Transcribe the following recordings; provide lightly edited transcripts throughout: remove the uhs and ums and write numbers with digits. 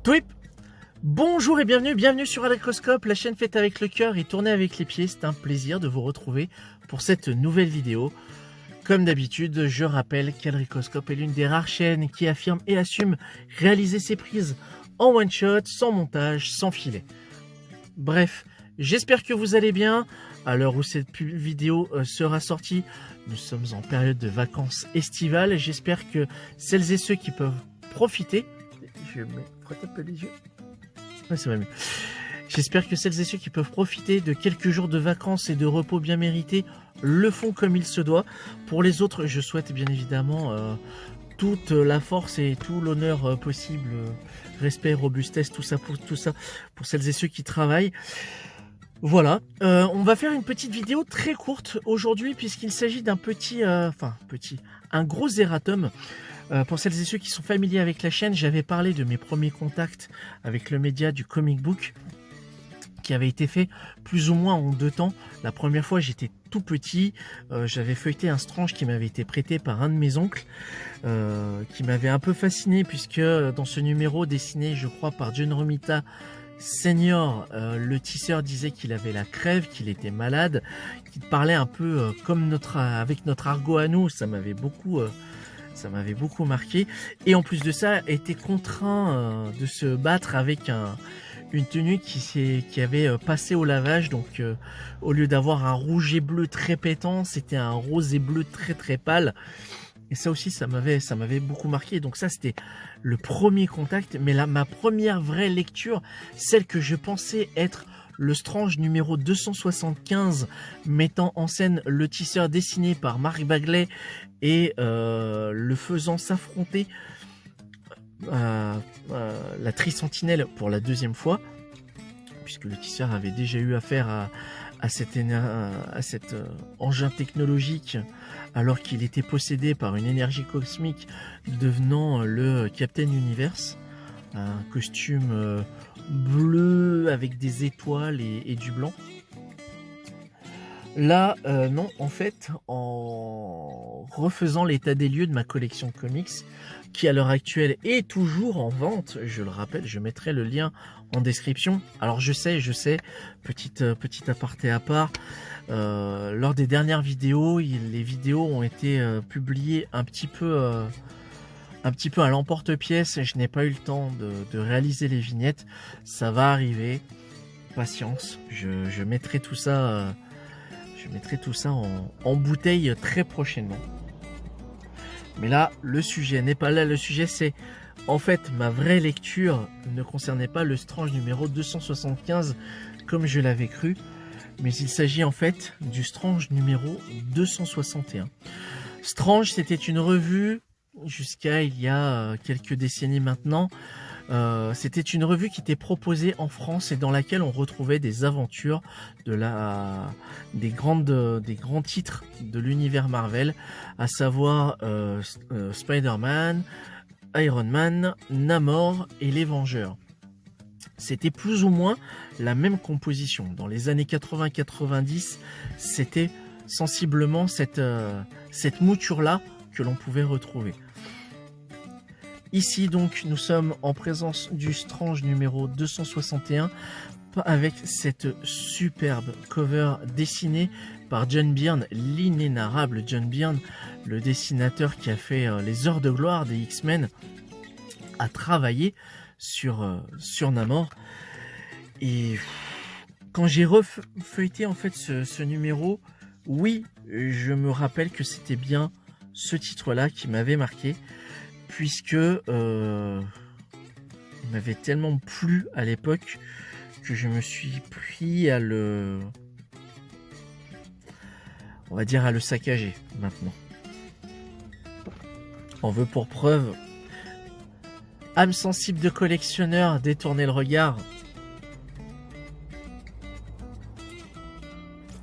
Twip. Bonjour et bienvenue sur Alecroscope, la chaîne faite avec le cœur et tournée avec les pieds. C'est un plaisir de vous retrouver pour cette nouvelle vidéo. Comme d'habitude, je rappelle qu'Alecroscope est l'une des rares chaînes qui affirme et assume réaliser ses prises en one shot, sans montage, sans filet. Bref, j'espère que vous allez bien. À l'heure où cette vidéo sera sortie, nous sommes en période de vacances estivales. J'espère que celles et ceux qui peuvent profiter... Je me frotte un peu les yeux. Ouais, ça va mieux. J'espère que celles et ceux qui peuvent profiter de quelques jours de vacances et de repos bien mérités le font comme il se doit. Pour les autres, je souhaite bien évidemment toute la force et tout l'honneur possible, respect, robustesse, tout ça pour celles et ceux qui travaillent. Voilà, on va faire une petite vidéo très courte aujourd'hui puisqu'il s'agit d'un un gros erratum. Pour celles et ceux qui sont familiers avec la chaîne, j'avais parlé de mes premiers contacts avec le média du comic book qui avait été fait plus ou moins en 2 temps. La première fois, j'étais tout petit, j'avais feuilleté un Strange qui m'avait été prêté par un de mes oncles, qui m'avait un peu fasciné puisque dans ce numéro dessiné, je crois, par John Romita Senior, le tisseur disait qu'il avait la crève, qu'il était malade, qu'il parlait un peu comme avec notre argot à nous. Ça m'avait beaucoup marqué, et en plus de ça était contraint de se battre avec une tenue qui avait passé au lavage. Donc au lieu d'avoir un rouge et bleu très pétant, c'était un rose et bleu très très pâle, et ça aussi ça m'avait beaucoup marqué. Donc ça, c'était le premier contact. Mais là, ma première vraie lecture, celle que je pensais être le Strange numéro 275, mettant en scène le tisseur dessiné par Mark Bagley et le faisant s'affronter la Tri-Sentinelle pour la 2e fois, puisque le tisseur avait déjà eu affaire à cet engin technologique alors qu'il était possédé par une énergie cosmique, devenant le Captain Universe, un costume bleu avec des étoiles et du blanc. Là, non, en fait, en refaisant l'état des lieux de ma collection de comics, qui à l'heure actuelle est toujours en vente, je le rappelle, je mettrai le lien en description. Alors je sais, petit aparté à part, lors des dernières vidéos, les vidéos ont été publiées un petit peu à l'emporte-pièce. Je n'ai pas eu le temps de réaliser les vignettes. Ça va arriver, patience, je mettrai tout ça... en bouteille très prochainement. Mais là, le sujet n'est pas là. Le sujet, c'est... En fait, ma vraie lecture ne concernait pas le Strange numéro 275, comme je l'avais cru. Mais il s'agit en fait du Strange numéro 261. Strange, c'était une revue jusqu'à il y a quelques décennies maintenant. C'était une revue qui était proposée en France et dans laquelle on retrouvait des aventures des grands titres de l'univers Marvel, à savoir Spider-Man, Iron Man, Namor et les Vengeurs. C'était plus ou moins la même composition. Dans les années 80-90, c'était sensiblement cette mouture-là que l'on pouvait retrouver. Ici donc, nous sommes en présence du Strange numéro 261 avec cette superbe cover dessinée par John Byrne, l'inénarrable John Byrne, le dessinateur qui a fait les heures de gloire des X-Men, a travaillé sur Namor. Et quand j'ai refeuilleté en fait ce numéro, oui, je me rappelle que c'était bien ce titre-là qui m'avait marqué, puisque il m'avait tellement plu à l'époque que je me suis pris à le saccager maintenant. On veut pour preuve, âme sensible de collectionneur, détourner le regard.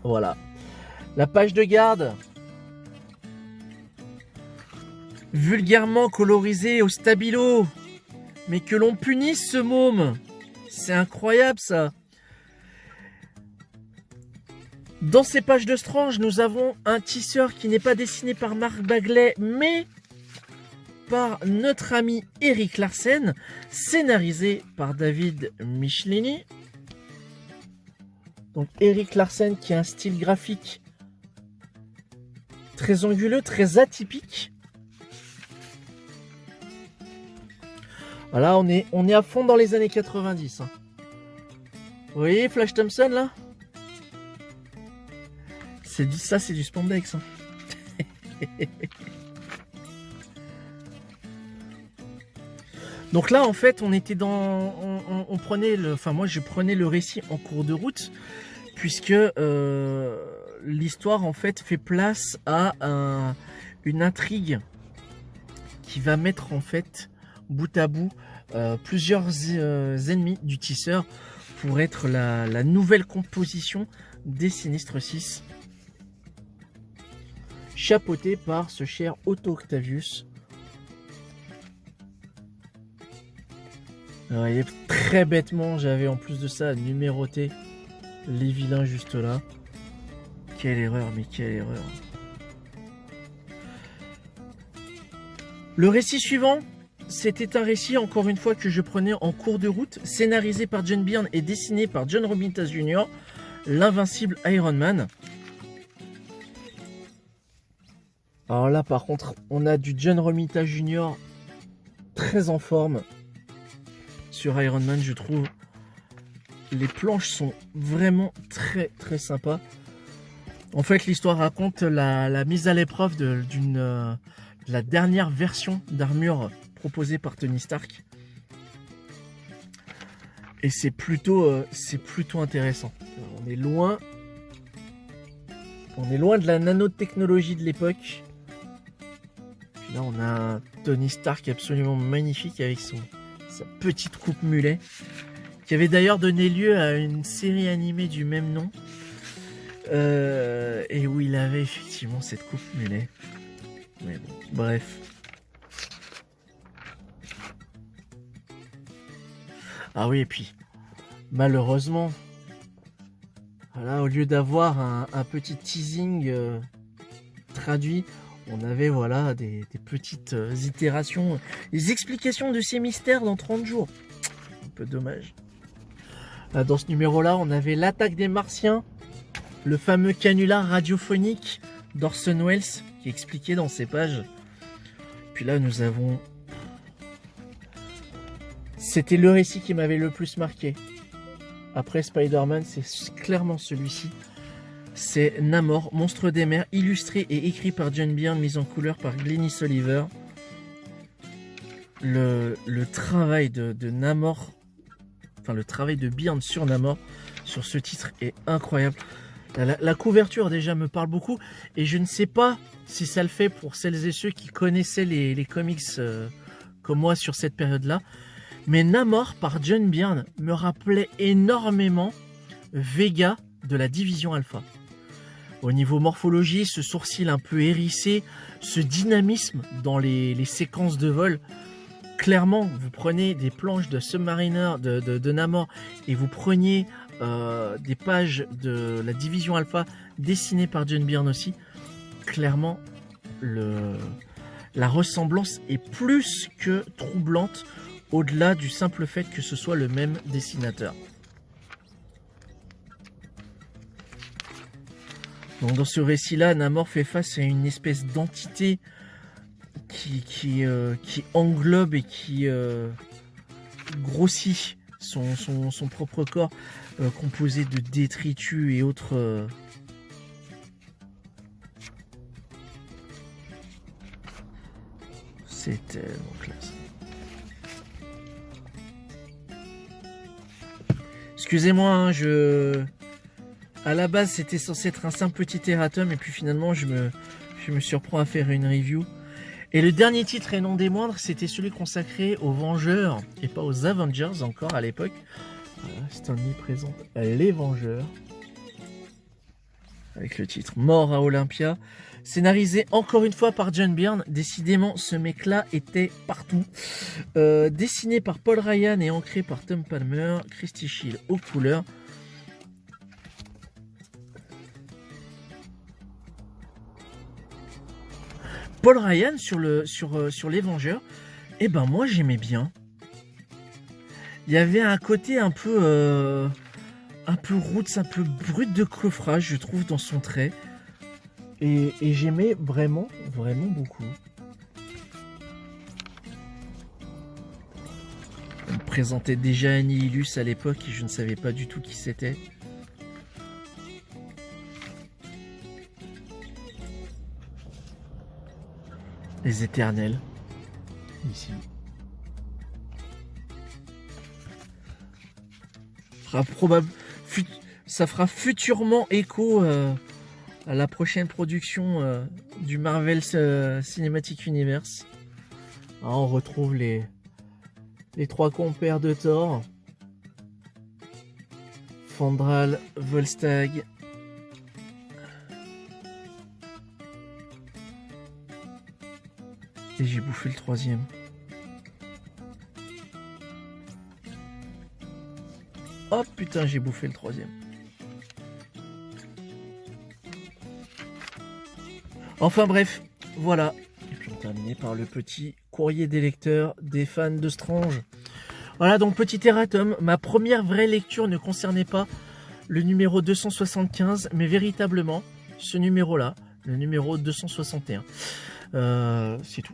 Voilà. La page de garde, vulgairement colorisé au stabilo. Mais que l'on punisse ce môme. C'est incroyable ça. Dans ces pages de Strange, nous avons un tisseur qui n'est pas dessiné par Mark Bagley, mais par notre ami Erik Larsen, scénarisé par David Michelini. Donc Erik Larsen qui a un style graphique très anguleux, très atypique. Voilà, on est à fond dans les années 90. Hein. Vous voyez Flash Thompson là? Ça c'est du spandex. Hein. Donc là en fait on était dans, on prenait le, enfin moi je prenais le récit en cours de route puisque l'histoire en fait fait place à une intrigue qui va mettre en fait bout à bout plusieurs ennemis du tisseur pour être la nouvelle composition des Sinistres 6, chapeauté par ce cher Otto Octavius. Alors, très bêtement, j'avais en plus de ça numéroté les vilains juste là. Quelle erreur, mais quelle erreur. Le récit suivant, c'était un récit, encore une fois, que je prenais en cours de route, scénarisé par John Byrne et dessiné par John Romita Jr., l'invincible Iron Man. Alors là, par contre, on a du John Romita Jr. très en forme. Sur Iron Man, je trouve. Les planches sont vraiment très très sympas. En fait, l'histoire raconte la mise à l'épreuve de la dernière version d'armure proposée par Tony Stark. Et c'est plutôt intéressant. On est loin de la nanotechnologie de l'époque. Puis là, on a un Tony Stark absolument magnifique avec sa petite coupe mulet, qui avait d'ailleurs donné lieu à une série animée du même nom, et où il avait effectivement cette coupe mulet. Mais bon, bref. Ah oui, et puis, malheureusement, voilà, au lieu d'avoir un petit teasing traduit, on avait voilà des petites itérations, des explications de ces mystères dans 30 jours. Un peu dommage. Dans ce numéro-là, on avait l'attaque des Martiens, le fameux canular radiophonique d'Orson Welles qui est expliqué dans ces pages. Puis là, nous avons... C'était le récit qui m'avait le plus marqué. Après Spider-Man, c'est clairement celui-ci. C'est Namor, monstre des mers, illustré et écrit par John Byrne, mis en couleur par Glennis Oliver. Le travail de Namor, enfin le travail de Byrne sur Namor, sur ce titre est incroyable. La couverture déjà me parle beaucoup et je ne sais pas si ça le fait pour celles et ceux qui connaissaient les comics comme moi sur cette période-là. Mais Namor par John Byrne me rappelait énormément Vega de la division Alpha. Au niveau morphologie, ce sourcil un peu hérissé, ce dynamisme dans les séquences de vol. Clairement, vous prenez des planches de Submariner de Namor et vous preniez des pages de la division Alpha dessinées par John Byrne aussi. Clairement, la ressemblance est plus que troublante, au-delà du simple fait que ce soit le même dessinateur. Donc dans ce récit-là, Namor fait face à une espèce d'entité qui englobe et qui grossit son propre corps, composé de détritus et autres... C'est tellement classe. Excusez-moi, hein, à la base, c'était censé être un simple petit erratum, et puis finalement, je me surprends à faire une review. Et le dernier titre, et non des moindres, c'était celui consacré aux Vengeurs, et pas aux Avengers encore à l'époque. Voilà, Stanley présente les Vengeurs, avec le titre Mort à Olympia, scénarisé encore une fois par John Byrne. Décidément, ce mec-là était partout. Dessiné par Paul Ryan et ancré par Tom Palmer, Christy Shield aux couleurs. Paul Ryan sur les Vengeurs, et ben moi j'aimais bien. Il y avait un côté un peu roots, un peu brut de coffrage, je trouve, dans son trait. Et j'aimais vraiment beaucoup. On me présentait déjà Annihilus à l'époque et je ne savais pas du tout qui c'était. Les Éternels, ici. Ça fera futurement écho à la prochaine production du Marvel Cinematic Universe. Ah, on retrouve les trois compères de Thor. Fandral, Volstagg. Et j'ai bouffé le troisième. Oh putain, j'ai bouffé le troisième. Enfin bref, voilà. Et puis on terminait par le petit courrier des lecteurs des fans de Strange. Voilà, donc petit erratum. Ma première vraie lecture ne concernait pas le numéro 275, mais véritablement ce numéro-là, le numéro 261. C'est tout.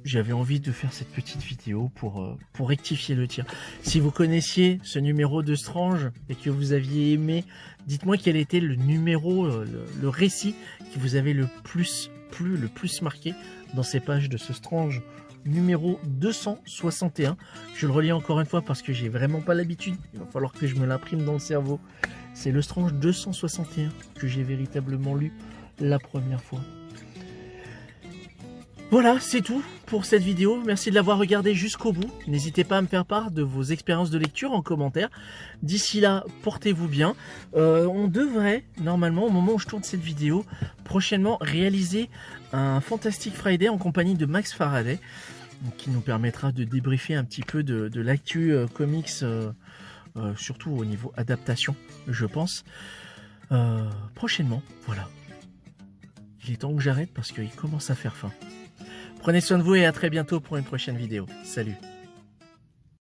J'avais envie de faire cette petite vidéo pour rectifier le tir. Si vous connaissiez ce numéro de Strange et que vous aviez aimé, dites-moi quel était le numéro, le récit qui vous avait le plus plu, le plus marqué dans ces pages de ce Strange numéro 261. Je le relis encore une fois parce que j'ai vraiment pas l'habitude. Il va falloir que je me l'imprime dans le cerveau. C'est le Strange 261 que j'ai véritablement lu la première fois. Voilà, c'est tout pour cette vidéo. Merci de l'avoir regardé jusqu'au bout. N'hésitez pas à me faire part de vos expériences de lecture en commentaire. D'ici là, portez-vous bien. On devrait, normalement, au moment où je tourne cette vidéo, prochainement réaliser un Fantastic Friday en compagnie de Max Faraday, qui nous permettra de débriefer un petit peu de l'actu comics, surtout au niveau adaptation, je pense. Prochainement, voilà. Il est temps que j'arrête parce qu'il commence à faire faim. Prenez soin de vous et à très bientôt pour une prochaine vidéo. Salut!